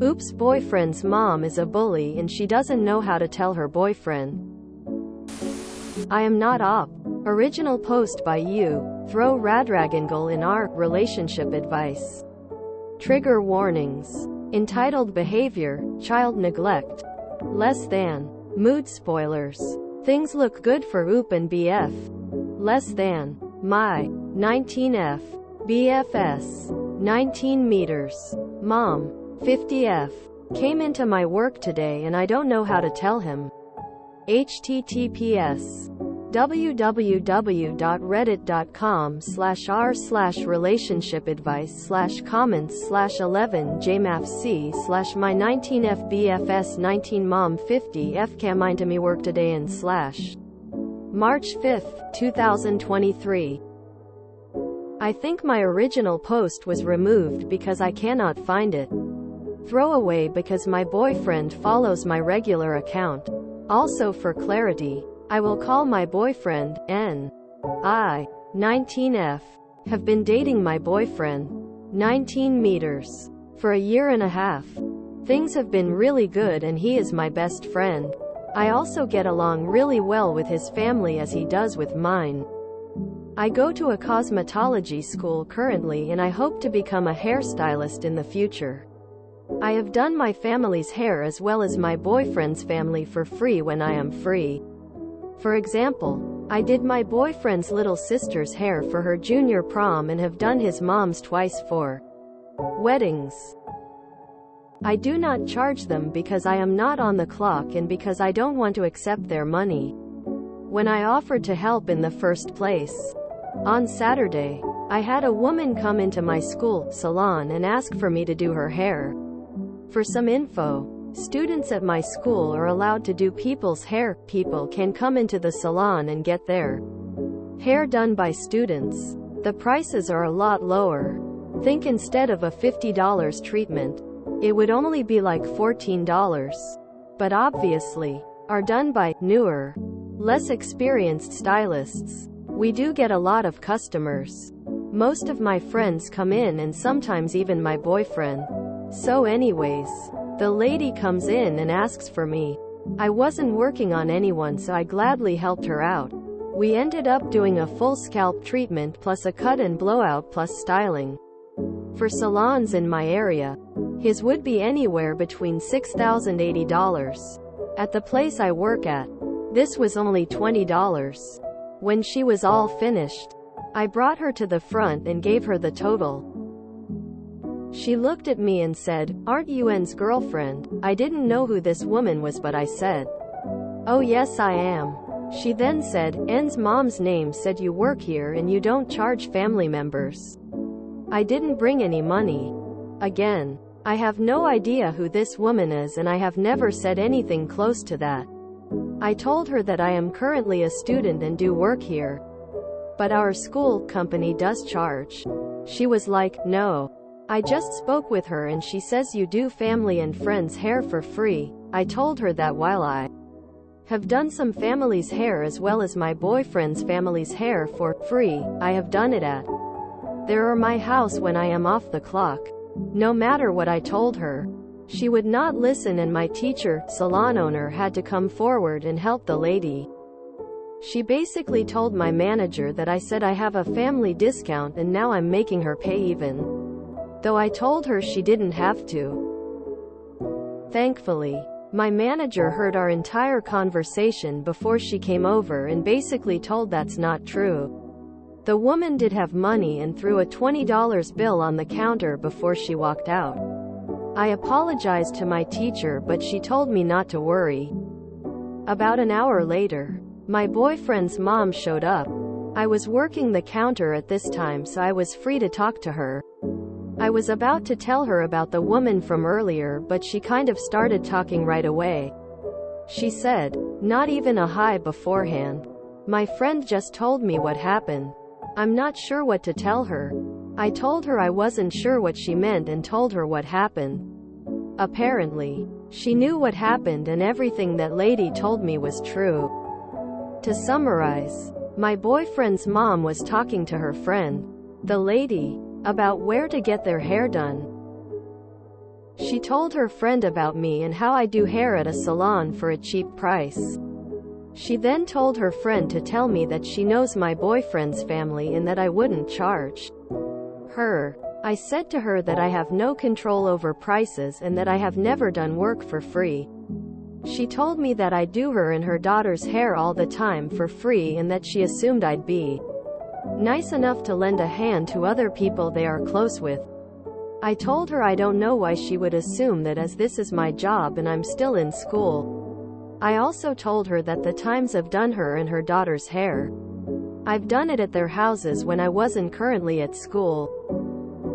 Oops, boyfriend's mom is a bully and she doesn't know how to tell her boyfriend. I am not op. Original post by you. Throw Radragangal in our relationship advice. Trigger warnings. Entitled Behavior, Child Neglect. Less than. Mood spoilers. Things look good for OOP and BF. Less than. My 19F. BFS. 19 meters. Mom. 50F. Came into my work today and I don't know how to tell him. https www.reddit.com/r/relationship advice/comments/11jmafc/my19fbfs19mom50f came into me work today and March 5th, 2023. I think my original post was removed because I cannot find it. Throwaway because my boyfriend follows my regular account. Also for clarity, I will call my boyfriend, N.I. 19F. Have been dating my boyfriend, 19 meters, for a year and a half. Things have been really good and he is my best friend. I also get along really well with his family as he does with mine. I go to a cosmetology school currently and I hope to become a hairstylist in the future. I have done my family's hair as well as my boyfriend's family for free when I am free. For example, I did my boyfriend's little sister's hair for her junior prom and have done his mom's twice for weddings. I do not charge them because I am not on the clock and because I don't want to accept their money. When I offered to help in the first place. On Saturday, I had a woman come into my school salon and ask for me to do her hair. For some info, students at my school are allowed to do people's hair. People can come into the salon and get their hair done by students. The prices are a lot lower. Think instead of a $50 treatment, it would only be like $14. But obviously, are done by newer, less experienced stylists. We do get a lot of customers. Most of my friends come in and sometimes even my boyfriend. So anyways, the lady comes in and asks for me. I wasn't working on anyone so I gladly helped her out. We ended up doing a full scalp treatment plus a cut and blowout plus styling. For salons in my area, his would be anywhere between $6,000 and $80. At the place I work at, this was only $20. When she was all finished, I brought her to the front and gave her the total. She looked at me and said, "Aren't you N's girlfriend?" I didn't know who this woman was but I said, "Oh yes I am." She then said, "N's mom's name said you work here and you don't charge family members." I didn't bring any money. Again, I have no idea who this woman is and I have never said anything close to that. I told her that I am currently a student and do work here. But our school company does charge. She was like, "No. I just spoke with her and she says you do family and friends hair for free." I told her that while I have done some family's hair as well as my boyfriend's family's hair for free, I have done it at their or my house when I am off the clock. No matter what I told her, she would not listen and my teacher, salon owner had to come forward and help the lady. She basically told my manager that I said I have a family discount and now I'm making her pay even though I told her she didn't have to. Thankfully, my manager heard our entire conversation before she came over and basically told that's not true. The woman did have money and threw a $20 bill on the counter before she walked out. I apologized to my teacher but she told me not to worry. About an hour later, my boyfriend's mom showed up. I was working the counter at this time so I was free to talk to her. I was about to tell her about the woman from earlier but she kind of started talking right away. She said, "Not even a hi beforehand. My friend just told me what happened." I'm not sure what to tell her. I told her I wasn't sure what she meant and told her what happened. Apparently, she knew what happened and everything that lady told me was true. To summarize, my boyfriend's mom was talking to her friend, the lady, about where to get their hair done. She told her friend about me and how I do hair at a salon for a cheap price. She then told her friend to tell me that she knows my boyfriend's family and that I wouldn't charge her. I said to her that I have no control over prices and that I have never done work for free. She told me that I do her and her daughter's hair all the time for free and that she assumed I'd be nice enough to lend a hand to other people they are close with. I told her I don't know why she would assume that, as this is my job and I'm still in school. I also told her that the times I've done her and her daughter's hair, I've done it at their houses when I wasn't currently at school.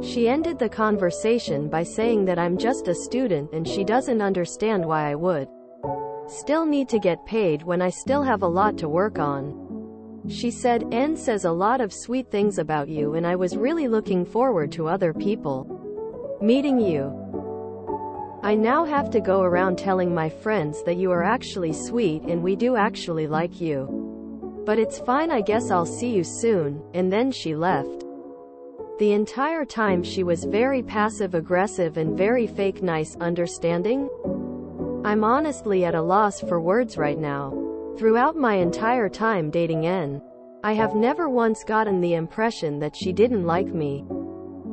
She ended the conversation by saying that I'm just a student and she doesn't understand why I would still need to get paid when I still have a lot to work on. She said, "N says a lot of sweet things about you and I was really looking forward to other people meeting you. I now have to go around telling my friends that you are actually sweet and we do actually like you. But it's fine, I guess I'll see you soon," and then she left. The entire time she was very passive-aggressive and very fake nice, understanding? I'm honestly at a loss for words right now. Throughout my entire time dating N, I have never once gotten the impression that she didn't like me.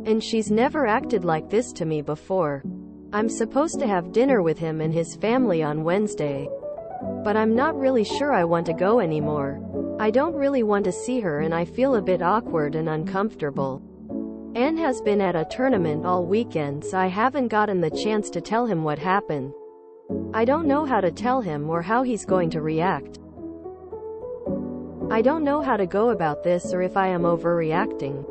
And she's never acted like this to me before. I'm supposed to have dinner with him and his family on Wednesday. But I'm not really sure I want to go anymore. I don't really want to see her and I feel a bit awkward and uncomfortable. N has been at a tournament all weekend, so I haven't gotten the chance to tell him what happened. I don't know how to tell him or how he's going to react. I don't know how to go about this or if I am overreacting.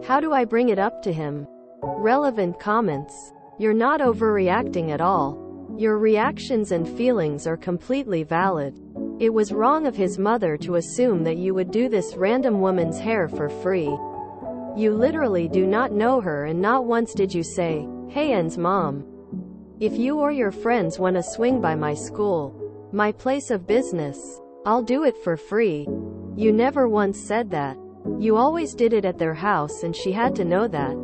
How do I bring it up to him? Relevant comments. You're not overreacting at all. Your reactions and feelings are completely valid. It was wrong of his mother to assume that you would do this random woman's hair for free. You literally do not know her and not once did you say, "Hey N's mom, if you or your friends want to swing by my school, my place of business, I'll do it for free." You never once said that. You always did it at their house and she had to know that.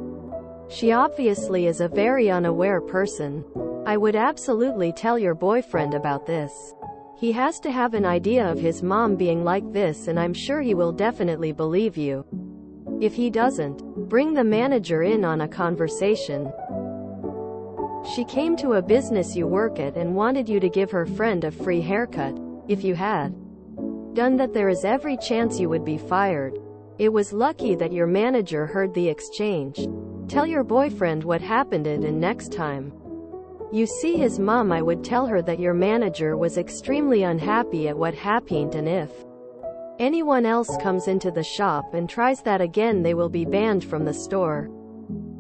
She obviously is a very unaware person. I would absolutely tell your boyfriend about this. He has to have an idea of his mom being like this and I'm sure he will definitely believe you. If he doesn't, bring the manager in on a conversation. She came to a business you work at and wanted you to give her friend a free haircut. If you had done that, there is every chance you would be fired. It was lucky that your manager heard the exchange. Tell your boyfriend what happened and next time you see his mom, I would tell her that your manager was extremely unhappy at what happened and if anyone else comes into the shop and tries that again, they will be banned from the store.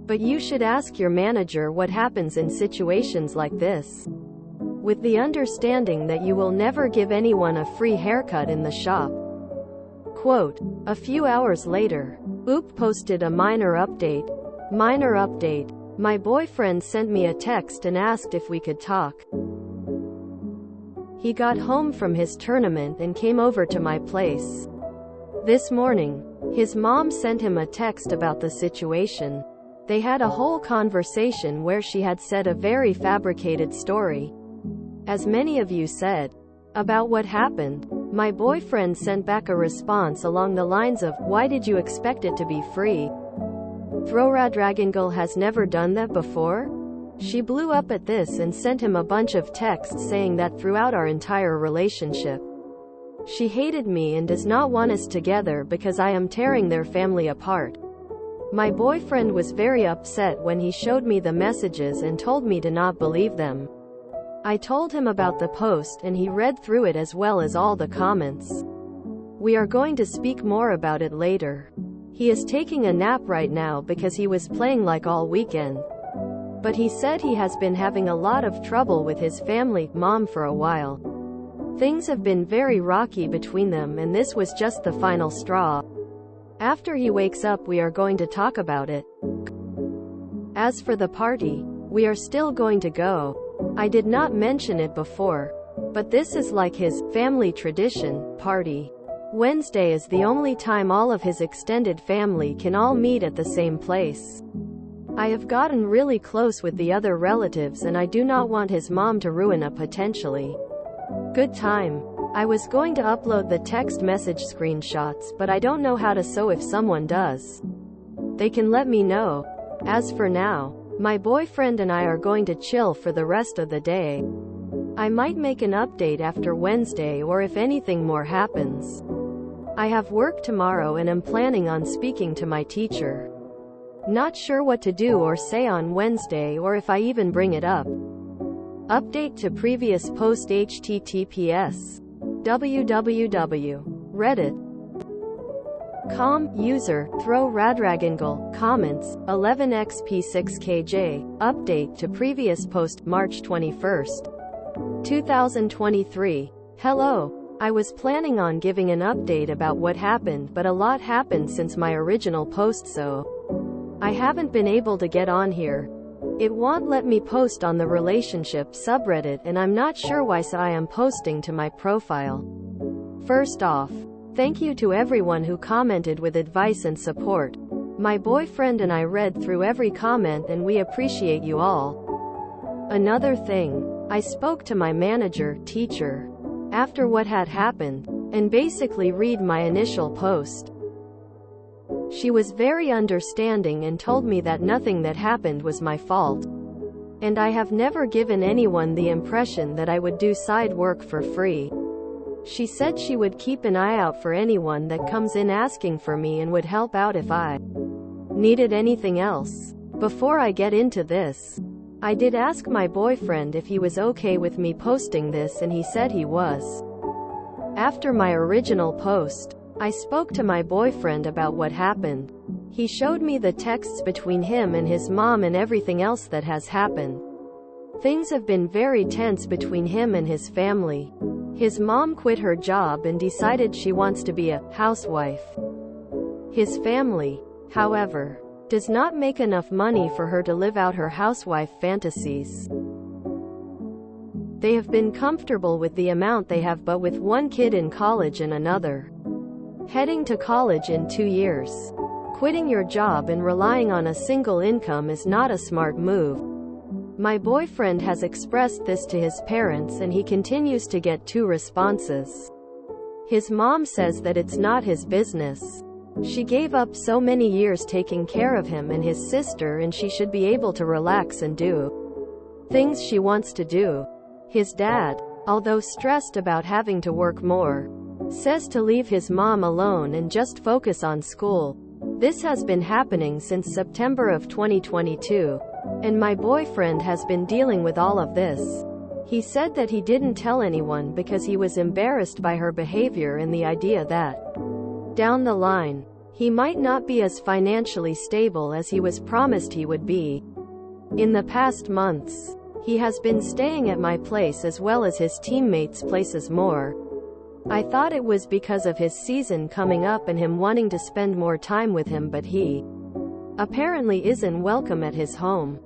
But you should ask your manager what happens in situations like this, with the understanding that you will never give anyone a free haircut in the shop. Quote, a few hours later, Oop posted a minor update. Minor update. My boyfriend sent me a text and asked if we could talk. He got home from his tournament and came over to my place this morning. His mom sent him a text about the situation. They had a whole conversation where she had said a very fabricated story, as many of you said, about what happened. My boyfriend sent back a response along the lines of, "Why did you expect it to be free? Throra Dragongirl has never done that before?" She blew up at this and sent him a bunch of texts saying that throughout our entire relationship, she hated me and does not want us together because I am tearing their family apart. My boyfriend was very upset when he showed me the messages and told me to not believe them. I told him about the post and he read through it as well as all the comments. We are going to speak more about it later. He is taking a nap right now because he was playing like all weekend. But he said he has been having a lot of trouble with his family, mom, for a while. Things have been very rocky between them and this was just the final straw. After he wakes up we are going to talk about it. As for the party, we are still going to go. I did not mention it before, but this is like his family tradition party. Wednesday is the only time all of his extended family can all meet at the same place. I have gotten really close with the other relatives and I do not want his mom to ruin a potentially good time. I was going to upload the text message screenshots, but I don't know how to, so if someone does, they can let me know. As for now, my boyfriend and I are going to chill for the rest of the day. I might make an update after Wednesday or if anything more happens. I have work tomorrow and am planning on speaking to my teacher. Not sure what to do or say on Wednesday or if I even bring it up. Update to previous post https www.reddit.com user throw radragangle comments 11xp6kj update to previous post March 21st 2023. Hello. I was planning on giving an update about what happened, but a lot happened since my original post, so I haven't been able to get on here. It won't let me post on the relationship subreddit and I'm not sure why, so I am posting to my profile. First off, thank you to everyone who commented with advice and support. My boyfriend and I read through every comment and we appreciate you all. Another thing, I spoke to my manager, teacher, after what had happened, and basically read my initial post. She was very understanding and told me that nothing that happened was my fault. And I have never given anyone the impression that I would do side work for free. She said she would keep an eye out for anyone that comes in asking for me and would help out if I needed anything else. Before I get into this, I did ask my boyfriend if he was okay with me posting this and he said he was. After my original post, I spoke to my boyfriend about what happened. He showed me the texts between him and his mom and everything else that has happened. Things have been very tense between him and his family. His mom quit her job and decided she wants to be a housewife. His family, however, does not make enough money for her to live out her housewife fantasies. They have been comfortable with the amount they have, but with one kid in college and another heading to college in 2 years. Quitting your job and relying on a single income is not a smart move. My boyfriend has expressed this to his parents and he continues to get 2 responses. His mom says that it's not his business. She gave up so many years taking care of him and his sister and she should be able to relax and do things she wants to do. His dad, although stressed about having to work more, says to leave his mom alone and just focus on school. This has been happening since September of 2022, and my boyfriend has been dealing with all of this. He said that he didn't tell anyone because he was embarrassed by her behavior and the idea that down the line, he might not be as financially stable as he was promised he would be. In the past months, he has been staying at my place as well as his teammates' places more. I thought it was because of his season coming up and him wanting to spend more time with him, but he apparently isn't welcome at his home.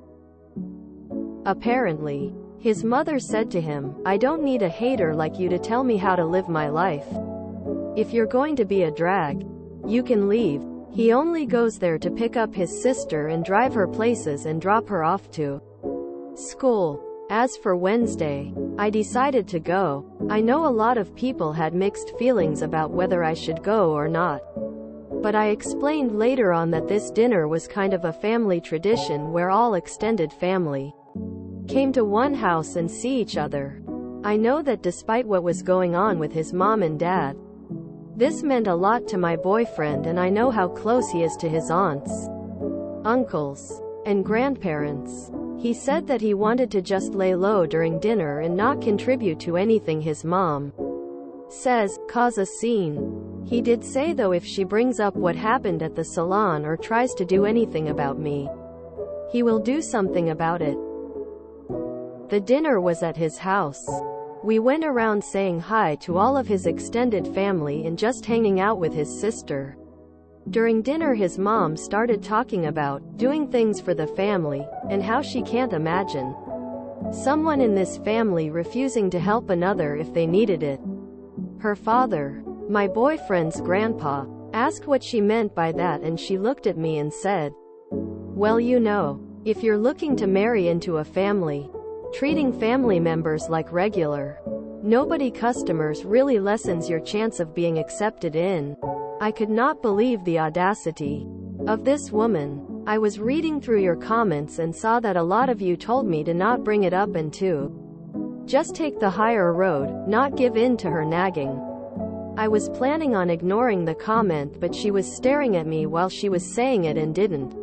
Apparently, his mother said to him, "I don't need a hater like you to tell me how to live my life. If you're going to be a drag, you can leave." He only goes there to pick up his sister and drive her places and drop her off to school. As for Wednesday, I decided to go. I know a lot of people had mixed feelings about whether I should go or not. But I explained later on that this dinner was kind of a family tradition where all extended family came to one house and see each other. I know that despite what was going on with his mom and dad, this meant a lot to my boyfriend, and I know how close he is to his aunts, uncles, and grandparents. He said that he wanted to just lay low during dinner and not contribute to anything his mom says, cause a scene. He did say though if she brings up what happened at the salon or tries to do anything about me, he will do something about it. The dinner was at his house. We went around saying hi to all of his extended family and just hanging out with his sister. During dinner his mom started talking about doing things for the family, and how she can't imagine someone in this family refusing to help another if they needed it. Her father, my boyfriend's grandpa, asked what she meant by that, and she looked at me and said, Well, you know, if you're looking to marry into a family, treating family members like regular nobody customers really lessens your chance of being accepted in. I could not believe the audacity of this woman. I was reading through your comments and saw that a lot of you told me to not bring it up and to just take the higher road, not give in to her nagging. I was planning on ignoring the comment, but she was staring at me while she was saying it and didn't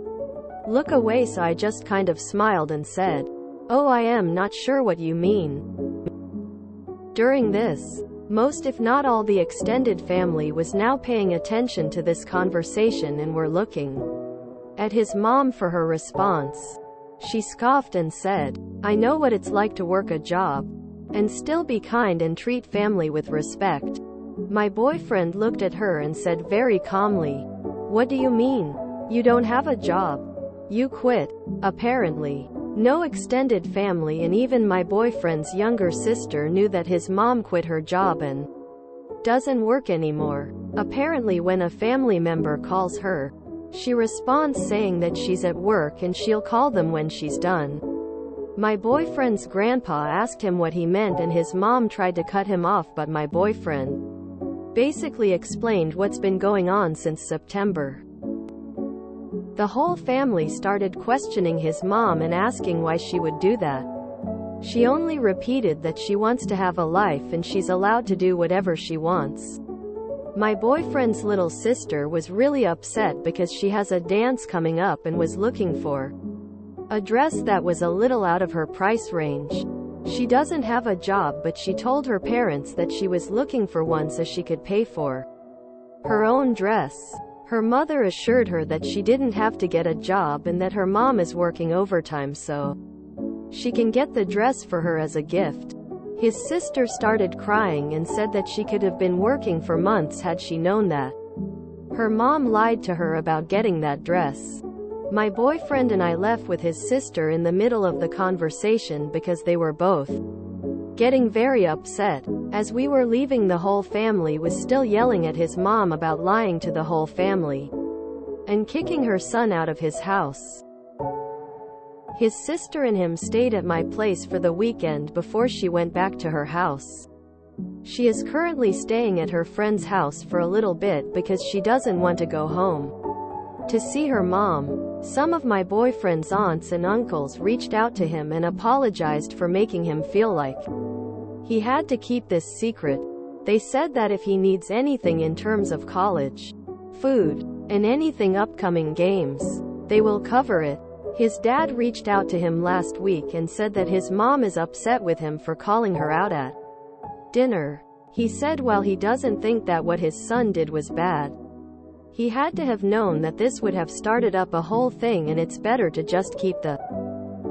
look away, so I just kind of smiled and said, "Oh, I am not sure what you mean." During this, most if not all the extended family was now paying attention to this conversation and were looking at his mom for her response. She scoffed and said, "I know what it's like to work a job and still be kind and treat family with respect." My boyfriend looked at her and said very calmly, "What do you mean? You don't have a job? You quit?" Apparently, no extended family and even my boyfriend's younger sister knew that his mom quit her job and doesn't work anymore. Apparently, when a family member calls her, she responds saying that she's at work and she'll call them when she's done. My boyfriend's grandpa asked him what he meant and his mom tried to cut him off, but my boyfriend basically explained what's been going on since September. The whole family started questioning his mom and asking why she would do that. She only repeated that she wants to have a life and she's allowed to do whatever she wants. My boyfriend's little sister was really upset because she has a dance coming up and was looking for a dress that was a little out of her price range. She doesn't have a job, but she told her parents that she was looking for one so she could pay for her own dress. Her mother assured her that she didn't have to get a job and that her mom is working overtime so she can get the dress for her as a gift. His sister started crying and said that she could have been working for months had she known that her mom lied to her about getting that dress. My boyfriend and I left with his sister in the middle of the conversation because they were both getting very upset. As we were leaving, the whole family was still yelling at his mom about lying to the whole family and kicking her son out of his house. His sister and him stayed at my place for the weekend before she went back to her house. She is currently staying at her friend's house for a little bit because she doesn't want to go home to see her mom. Some of my boyfriend's aunts and uncles reached out to him and apologized for making him feel like he had to keep this secret. They said that if he needs anything in terms of college, food, and anything upcoming games, they will cover it. His dad reached out to him last week and said that his mom is upset with him for calling her out at dinner. He said while he doesn't think that what his son did was bad, he had to have known that this would have started up a whole thing and it's better to just keep the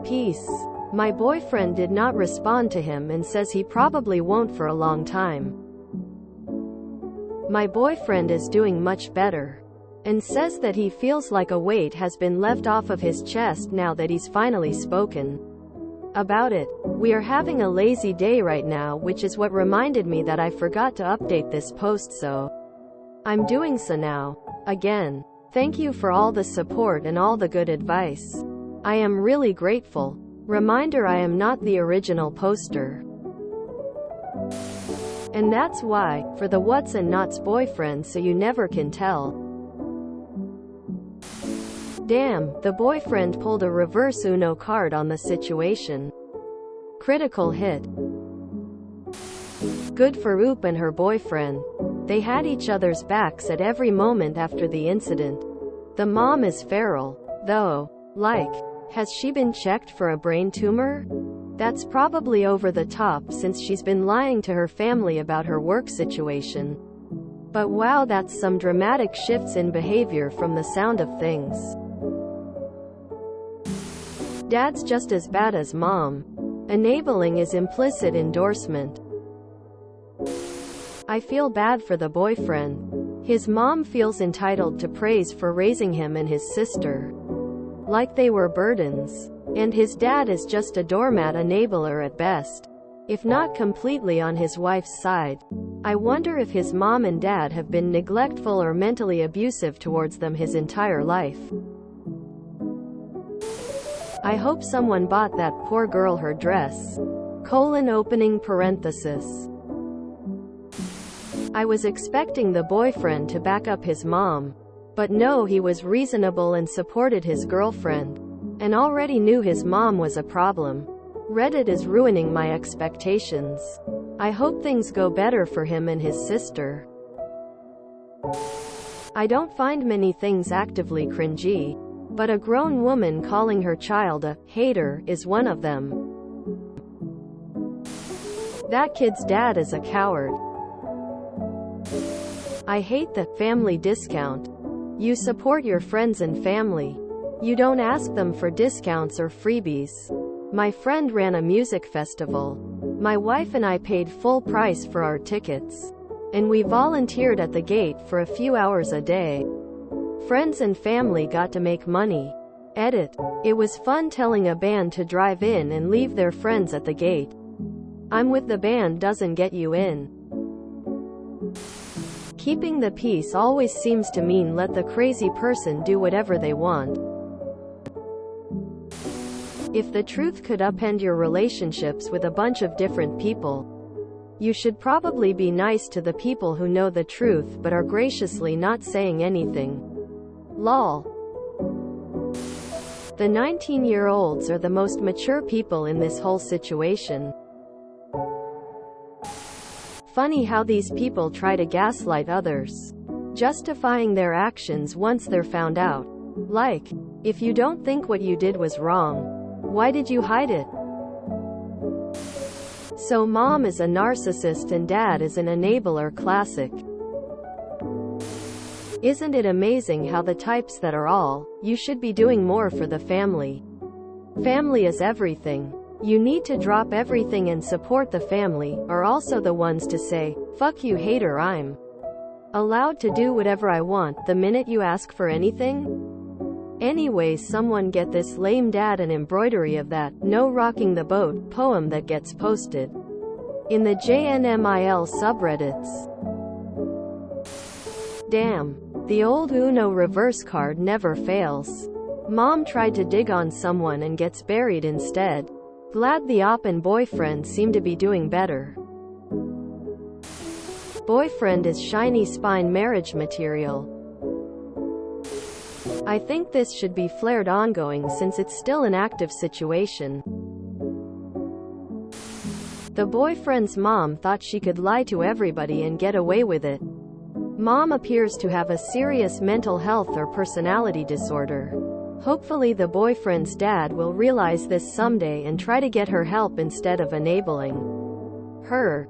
peace. My boyfriend did not respond to him and says he probably won't for a long time. My boyfriend is doing much better and says that he feels like a weight has been left off of his chest now that he's finally spoken about it. We are having a lazy day right now, which is what reminded me that I forgot to update this post, so I'm doing so now. Again, thank you for all the support and all the good advice. I am really grateful. Reminder, I am not the original poster. And that's why, for the what's and not's boyfriend, so you never can tell. Damn, the boyfriend pulled a reverse Uno card on the situation. Critical hit. Good for Oop and her boyfriend. They had each other's backs at every moment after the incident. The mom is feral, though. Like, has she been checked for a brain tumor? That's probably over the top since she's been lying to her family about her work situation. But wow, that's some dramatic shifts in behavior from the sound of things. Dad's just as bad as mom. Enabling is implicit endorsement. I feel bad for the boyfriend. His mom feels entitled to praise for raising him and his sister like they were burdens. And his dad is just a doormat enabler at best, if not completely on his wife's side. I wonder if his mom and dad have been neglectful or mentally abusive towards them his entire life. I hope someone bought that poor girl her dress. Opening parenthesis. I was expecting the boyfriend to back up his mom. But no, he was reasonable and supported his girlfriend. And already knew his mom was a problem. Reddit is ruining my expectations. I hope things go better for him and his sister. I don't find many things actively cringy. But a grown woman calling her child a hater is one of them. That kid's dad is a coward. I hate the family discount. You support your friends and family. You don't ask them for discounts or freebies. My friend ran a music festival. My wife and I paid full price for our tickets. And we volunteered at the gate for a few hours a day. Friends and family got to make money. Edit. It was fun telling a band to drive in and leave their friends at the gate. I'm with the band doesn't get you in. Keeping the peace always seems to mean let the crazy person do whatever they want. If the truth could upend your relationships with a bunch of different people, you should probably be nice to the people who know the truth but are graciously not saying anything. Lol. The 19-year-olds are the most mature people in this whole situation. Funny how these people try to gaslight others, justifying their actions once they're found out. Like, if you don't think what you did was wrong, why did you hide it? So mom is a narcissist and dad is an enabler. Classic. Isn't it amazing how the types that are all, you should be doing more for the family. Family is everything. You need to drop everything and support the family, are also the ones to say, fuck you hater, I'm allowed to do whatever I want the minute you ask for anything? Anyways, someone get this lame dad an embroidery of that "No Rocking the Boat" poem that gets posted in the JNMIL subreddits. Damn. The old Uno reverse card never fails. Mom tried to dig on someone and gets buried instead. Glad the op and boyfriend seem to be doing better. Boyfriend is shiny spine marriage material. I think this should be flared ongoing since it's still an active situation. The boyfriend's mom thought she could lie to everybody and get away with it. Mom appears to have a serious mental health or personality disorder. Hopefully the boyfriend's dad will realize this someday and try to get her help instead of enabling her.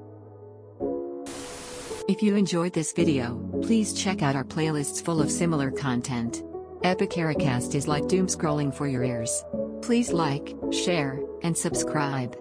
If you enjoyed this video, please check out our playlists full of similar content. Epicaricast is like doom scrolling for your ears. Please like, share, and subscribe.